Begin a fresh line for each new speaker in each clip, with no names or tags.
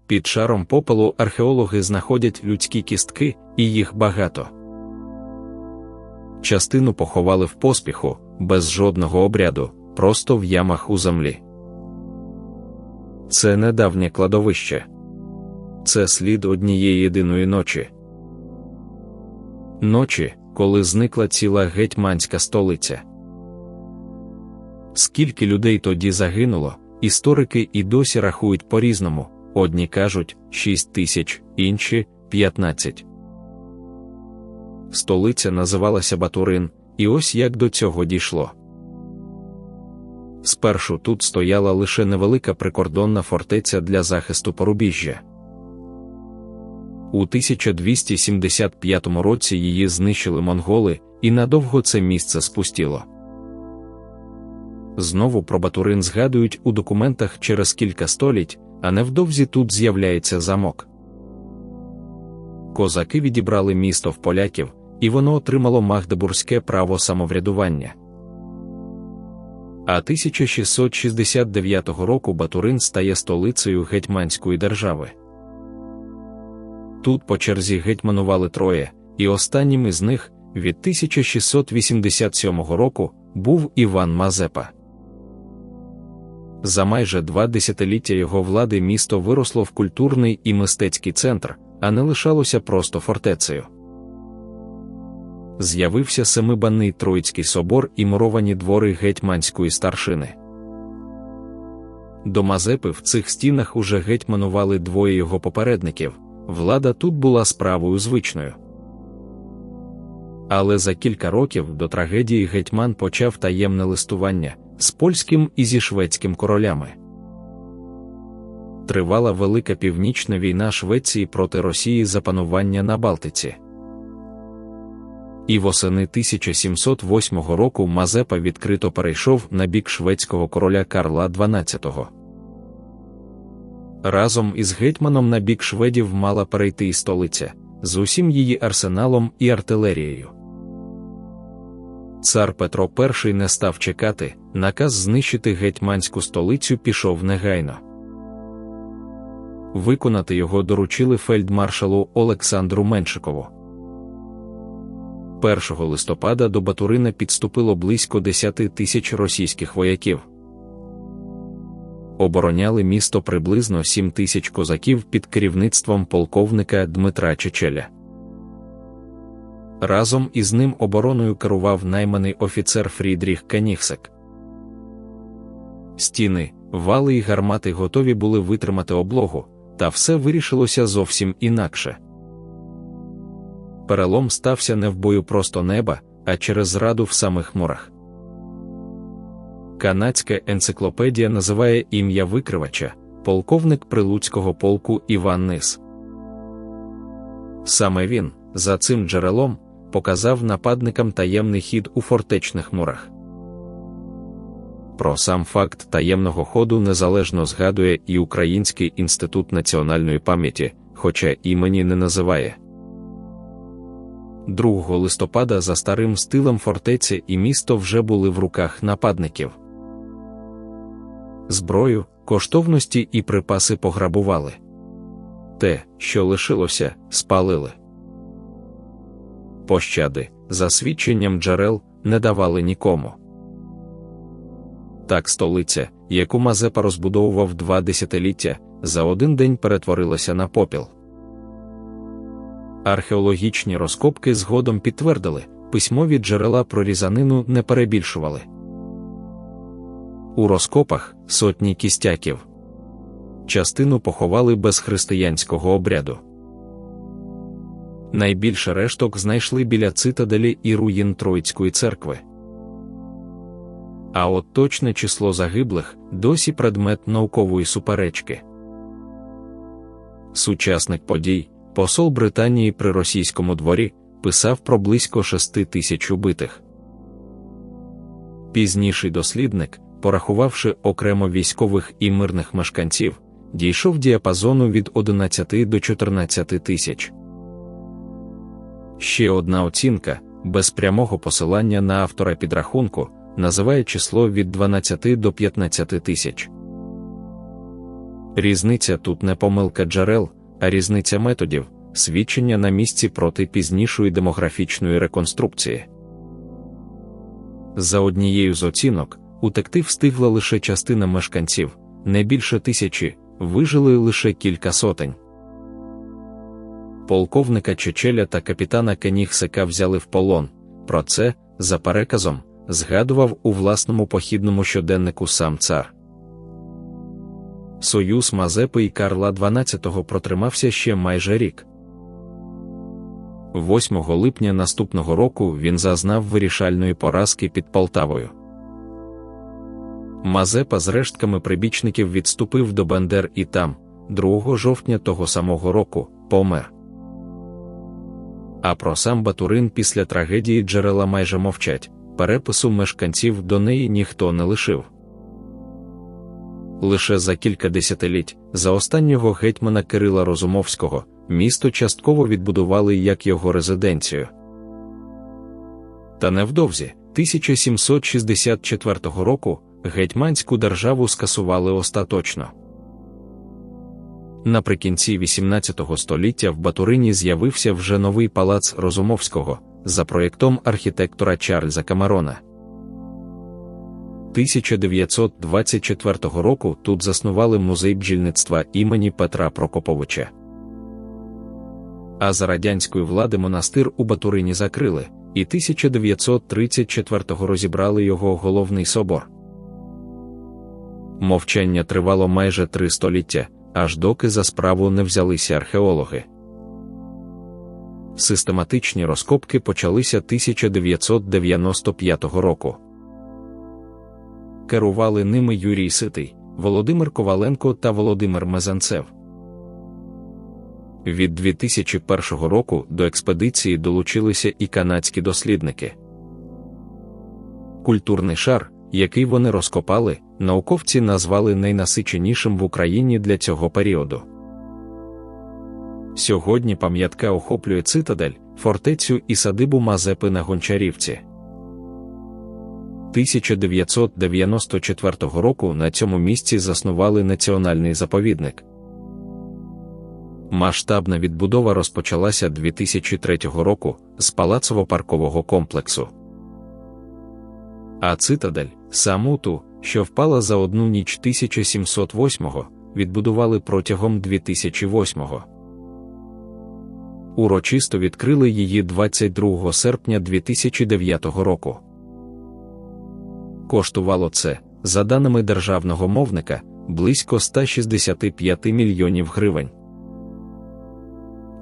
Під шаром попелу археологи знаходять людські кістки, і їх багато. Частину поховали в поспіху, без жодного обряду, просто в ямах у землі. Це не давнє кладовище. Це слід однієї єдиної ночі. Ночі, коли зникла ціла гетьманська столиця. Скільки людей тоді загинуло, історики і досі рахують по-різному. Одні кажуть 6 тисяч, інші – 15. Столиця називалася Батурин, і ось як до цього дійшло. Спершу тут стояла лише невелика прикордонна фортеця для захисту Порубіжжя. У 1275 році її знищили монголи, і надовго це місце спустіло. Знову про Батурин згадують у документах через кілька століть, а невдовзі тут з'являється замок. Козаки відібрали місто в поляків, і воно отримало магдебурзьке право самоврядування. А 1669 року Батурин стає столицею гетьманської держави. Тут по черзі гетьманували троє, і останнім із них, від 1687 року, був Іван Мазепа. За майже 2 десятиліття його влади місто виросло в культурний і мистецький центр, а не лишалося просто фортецею. З'явився семибанний Троїцький собор і муровані двори гетьманської старшини. До Мазепи в цих стінах уже гетьманували двоє його попередників, влада тут була справою звичною. Але за кілька років до трагедії гетьман почав таємне листування з польським і зі шведським королями. Тривала Велика Північна війна Швеції проти Росії за панування на Балтиці. І восени 1708 року Мазепа відкрито перейшов на бік шведського короля Карла XII. Разом із гетьманом на бік шведів мала перейти і столиця, з усім її арсеналом і артилерією. Цар Петро І не став чекати, наказ знищити гетьманську столицю пішов негайно. Виконати його доручили фельдмаршалу Олександру Меншикову. 1 листопада до Батурина підступило близько 10 тисяч російських вояків. Обороняли місто приблизно 7 тисяч козаків під керівництвом полковника Дмитра Чечеля. Разом із ним обороною керував найманий офіцер Фрідріх Канігсек. Стіни, вали і гармати готові були витримати облогу, та все вирішилося зовсім інакше. Перелом стався не в бою просто неба, а через зраду в самих мурах. Канадська енциклопедія називає ім'я викривача полковник Прилуцького полку Іван Нис. Саме він, за цим джерелом, показав нападникам таємний хід у фортечних мурах. Про сам факт таємного ходу незалежно згадує і Український інститут національної пам'яті, хоча імені не називає. 2 листопада за старим стилем фортеці і місто вже були в руках нападників. Зброю, коштовності і припаси пограбували. Те, що лишилося, спалили. Пощади, за свідченням джерел, не давали нікому. Так столиця, яку Мазепа розбудовував 2 десятиліття, за один день перетворилася на попіл. Археологічні розкопки згодом підтвердили, письмові джерела про різанину не перебільшували. У розкопах сотні кістяків. Частину поховали без християнського обряду. Найбільше решток знайшли біля цитаделі і руїн Троїцької церкви. А от точне число загиблих досі предмет наукової суперечки. Сучасник подій, посол Британії при російському дворі, писав про близько 6 тисяч убитих. Пізніший дослідник, порахувавши окремо військових і мирних мешканців, дійшов діапазону від 11 до 14 тисяч. Ще одна оцінка, без прямого посилання на автора підрахунку, називає число від 12 до 15 тисяч. Різниця тут не помилка джерел, а різниця методів, свідчення на місці проти пізнішої демографічної реконструкції. За однією з оцінок, утекти встигла лише частина мешканців, не більше 1000, вижили лише кілька сотень. Полковника Чечеля та капітана Кенігсека взяли в полон. Про це, за переказом, згадував у власному похідному щоденнику сам цар. Союз Мазепи і Карла XII протримався ще майже рік. 8 липня наступного року він зазнав вирішальної поразки під Полтавою. Мазепа з рештками прибічників відступив до Бендер і там, 2 жовтня того самого року, помер. А про сам Батурин після трагедії джерела майже мовчать, перепису мешканців до неї ніхто не лишив. Лише за кілька десятиліть, за останнього гетьмана Кирила Розумовського, місто частково відбудували як його резиденцію. Та невдовзі, 1764 року, гетьманську державу скасували остаточно. Наприкінці XVIII століття в Батурині з'явився вже новий палац Розумовського, за проєктом архітектора Чарльза Камерона. 1924 року тут заснували музей бджільництва імені Петра Прокоповича. А за радянської влади монастир у Батурині закрили, і 1934-го розібрали його головний собор. Мовчання тривало майже 3 століття, аж доки за справу не взялися археологи. Систематичні розкопки почалися 1995 року. Керували ними Юрій Ситий, Володимир Коваленко та Володимир Мезенцев. Від 2001 року до експедиції долучилися і канадські дослідники. Культурний шар, який вони розкопали, науковці назвали найнасиченішим в Україні для цього періоду. Сьогодні пам'ятка охоплює цитадель, фортецю і садибу Мазепи на Гончарівці. 1994 року на цьому місці заснували національний заповідник. Масштабна відбудова розпочалася 2003 року з палацово-паркового комплексу. А цитадель, саму ту, що впала за одну ніч 1708-го, відбудували протягом 2008-го. Урочисто відкрили її 22 серпня 2009 року. Коштувало це, за даними державного мовника, близько 165 мільйонів гривень.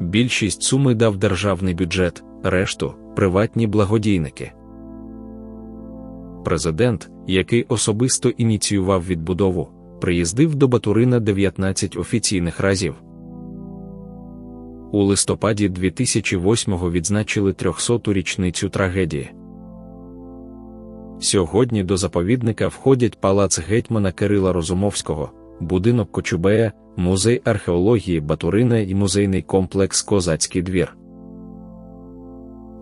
Більшість суми дав державний бюджет, решту – приватні благодійники. Президент, який особисто ініціював відбудову, приїздив до Батурина 19 офіційних разів. У листопаді 2008-го відзначили 300-ту річницю трагедії. Сьогодні до заповідника входять палац гетьмана Кирила Розумовського, будинок Кочубея, музей археології Батурина і музейний комплекс Козацький двір.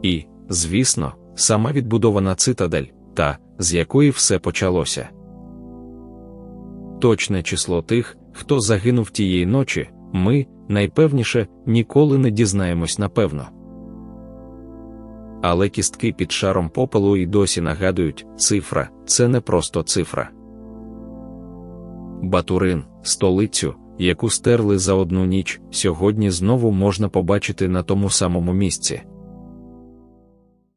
І, звісно, сама відбудована цитадель, та, з якої все почалося. Точне число тих, хто загинув тієї ночі, ми, найпевніше, ніколи не дізнаємось напевно. Але кістки під шаром попелу і досі нагадують, цифра – це не просто цифра. Батурин, столицю, яку стерли за одну ніч, сьогодні знову можна побачити на тому самому місці.